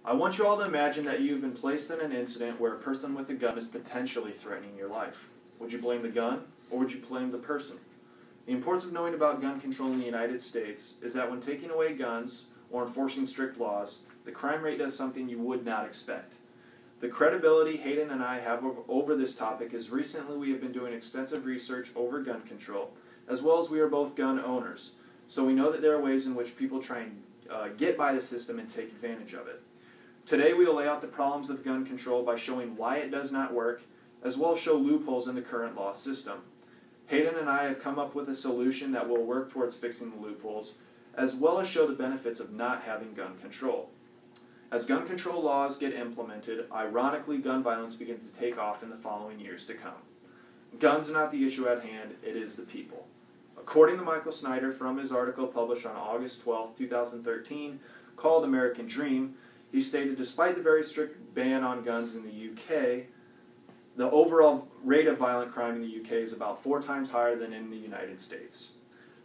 I want you all to imagine that you've been placed in an incident where a person with a gun is potentially threatening your life. Would you blame the gun, or would you blame the person? The importance of knowing about gun control in the United States is that when taking away guns or enforcing strict laws, the crime rate does something you would not expect. The credibility Hayden and I have over this topic is recently we have been doing extensive research over gun control, as well as we are both gun owners. So we know that there are ways in which people try and get by the system and take advantage of it. Today we will lay out the problems of gun control by showing why it does not work, as well as show loopholes in the current law system. Hayden and I have come up with a solution that will work towards fixing the loopholes, as well as show the benefits of not having gun control. As gun control laws get implemented, ironically gun violence begins to take off in the following years to come. Guns are not the issue at hand, it is the people. According to Michael Snyder from his article published on August 12, 2013, called American Dream, he stated, despite the very strict ban on guns in the UK, the overall rate of violent crime in the UK is about 4 times higher than in the United States.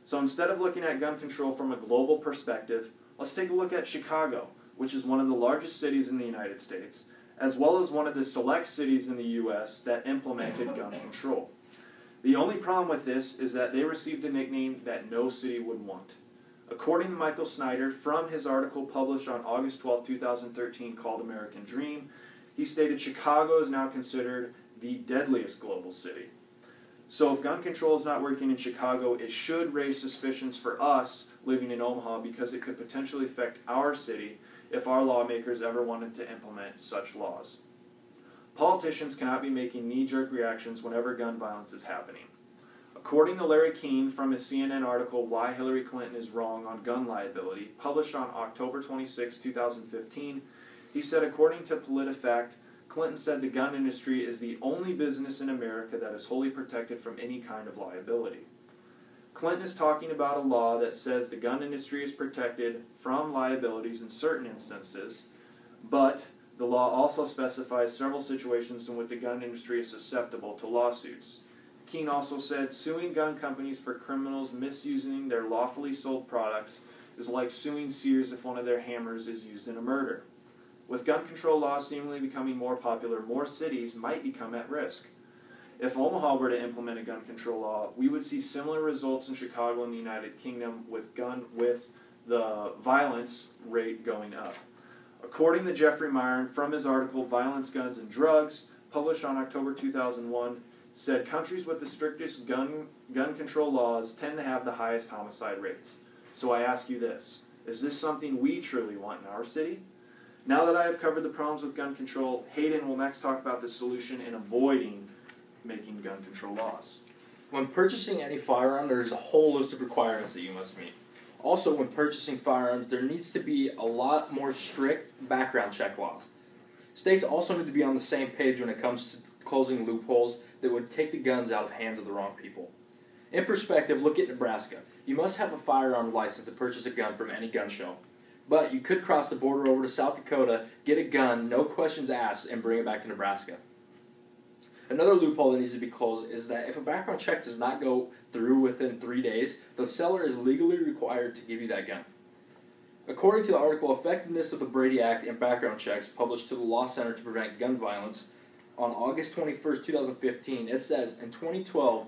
So instead of looking at gun control from a global perspective, let's take a look at Chicago, which is one of the largest cities in the United States, as well as one of the select cities in the US that implemented gun control. The only problem with this is that they received a nickname that no city would want. According to Michael Snyder, from his article published on August 12, 2013 called American Dream, he stated Chicago is now considered the deadliest global city. So if gun control is not working in Chicago, it should raise suspicions for us living in Omaha because it could potentially affect our city if our lawmakers ever wanted to implement such laws. Politicians cannot be making knee-jerk reactions whenever gun violence is happening. According to Larry Keane from his CNN article, Why Hillary Clinton is Wrong on Gun Liability, published on October 26, 2015, he said, according to PolitiFact, Clinton said the gun industry is the only business in America that is wholly protected from any kind of liability. Clinton is talking about a law that says the gun industry is protected from liabilities in certain instances, but the law also specifies several situations in which the gun industry is susceptible to lawsuits. Keane also said, suing gun companies for criminals misusing their lawfully sold products is like suing Sears if one of their hammers is used in a murder. With gun control laws seemingly becoming more popular, more cities might become at risk. If Omaha were to implement a gun control law, we would see similar results in Chicago and the United Kingdom with the violence rate going up. According to Jeffrey Myron, from his article Violence, Guns, and Drugs, published on October 2001, said countries with the strictest gun control laws tend to have the highest homicide rates. So I ask you this, is this something we truly want in our city? Now that I have covered the problems with gun control, Hayden will next talk about the solution in avoiding making gun control laws. When purchasing any firearm, there's a whole list of requirements that you must meet. Also, when purchasing firearms, there needs to be a lot more strict background check laws. States also need to be on the same page when it comes to closing loopholes that would take the guns out of hands of the wrong people. In perspective, look at Nebraska. You must have a firearm license to purchase a gun from any gun show. But you could cross the border over to South Dakota, get a gun, no questions asked, and bring it back to Nebraska. Another loophole that needs to be closed is that if a background check does not go through within 3 days, the seller is legally required to give you that gun. According to the article Effectiveness of the Brady Act and Background Checks, published to the Law Center to Prevent Gun Violence, on August 21, 2015, it says, in 2012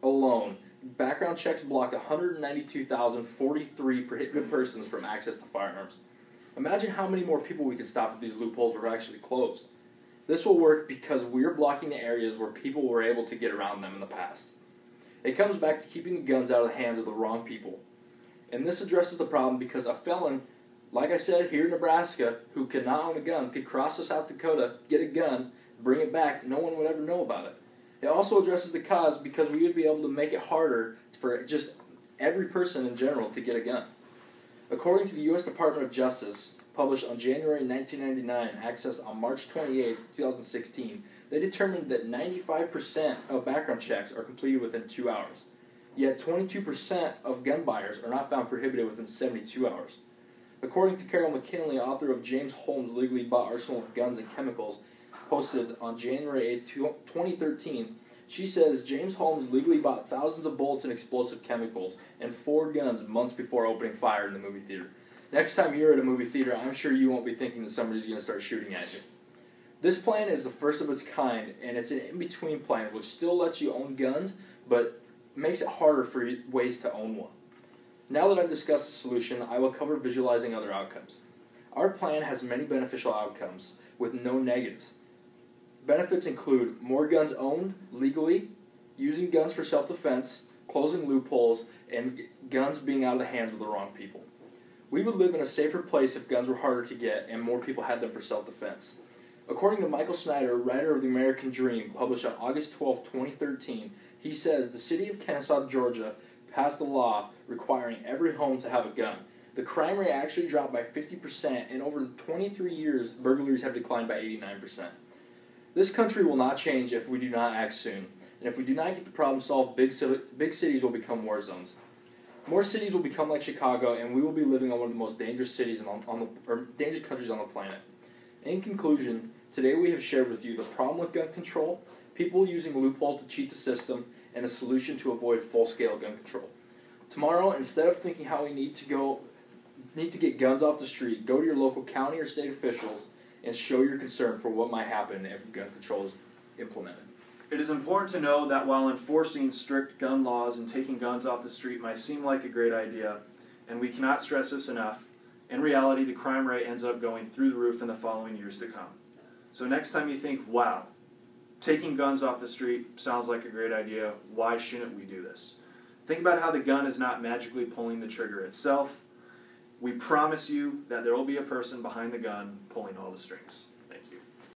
alone, background checks blocked 192,043 prohibited persons from access to firearms. Imagine how many more people we could stop if these loopholes were actually closed. This will work because we're blocking the areas where people were able to get around them in the past. It comes back to keeping the guns out of the hands of the wrong people. And this addresses the problem because a felon, like I said, here in Nebraska, who could not own a gun, could cross to South Dakota, get a gun, bring it back, no one would ever know about it. It also addresses the cause because we would be able to make it harder for just every person in general to get a gun. According to the U.S. Department of Justice, published on January 1999, accessed on March 28, 2016, they determined that 95% of background checks are completed within 2 hours. Yet 22% of gun buyers are not found prohibited within 72 hours. According to Carol McKinley, author of James Holmes' Legally Bought Arsenal of Guns and Chemicals, posted on January 8, 2013, she says James Holmes legally bought thousands of bullets and explosive chemicals and 4 guns months before opening fire in the movie theater. Next time you're at a movie theater, I'm sure you won't be thinking that somebody's going to start shooting at you. This plan is the first of its kind, and it's an in-between plan which still lets you own guns, but makes it harder for ways to own one. Now that I've discussed the solution, I will cover visualizing other outcomes. Our plan has many beneficial outcomes, with no negatives. Benefits include more guns owned legally, using guns for self-defense, closing loopholes, and guns being out of the hands of the wrong people. We would live in a safer place if guns were harder to get and more people had them for self-defense. According to Michael Snyder, writer of The American Dream, published on August 12, 2013, he says the city of Kennesaw, Georgia, passed a law requiring every home to have a gun. The crime rate actually dropped by 50%, and over 23 years, burglaries have declined by 89%. This country will not change if we do not act soon, and if we do not get the problem solved, big cities will become war zones. More cities will become like Chicago, and we will be living on one of the most dangerous cities dangerous countries on the planet. In conclusion, today we have shared with you the problem with gun control, people using loopholes to cheat the system, and a solution to avoid full-scale gun control. Tomorrow, instead of thinking how we need to get guns off the street, go to your local county or state officials and show your concern for what might happen if gun control is implemented. It is important to know that while enforcing strict gun laws and taking guns off the street might seem like a great idea, and we cannot stress this enough, in reality the crime rate ends up going through the roof in the following years to come. So next time you think, wow, taking guns off the street sounds like a great idea, why shouldn't we do this? Think about how the gun is not magically pulling the trigger itself. We promise you that there will be a person behind the gun pulling all the strings.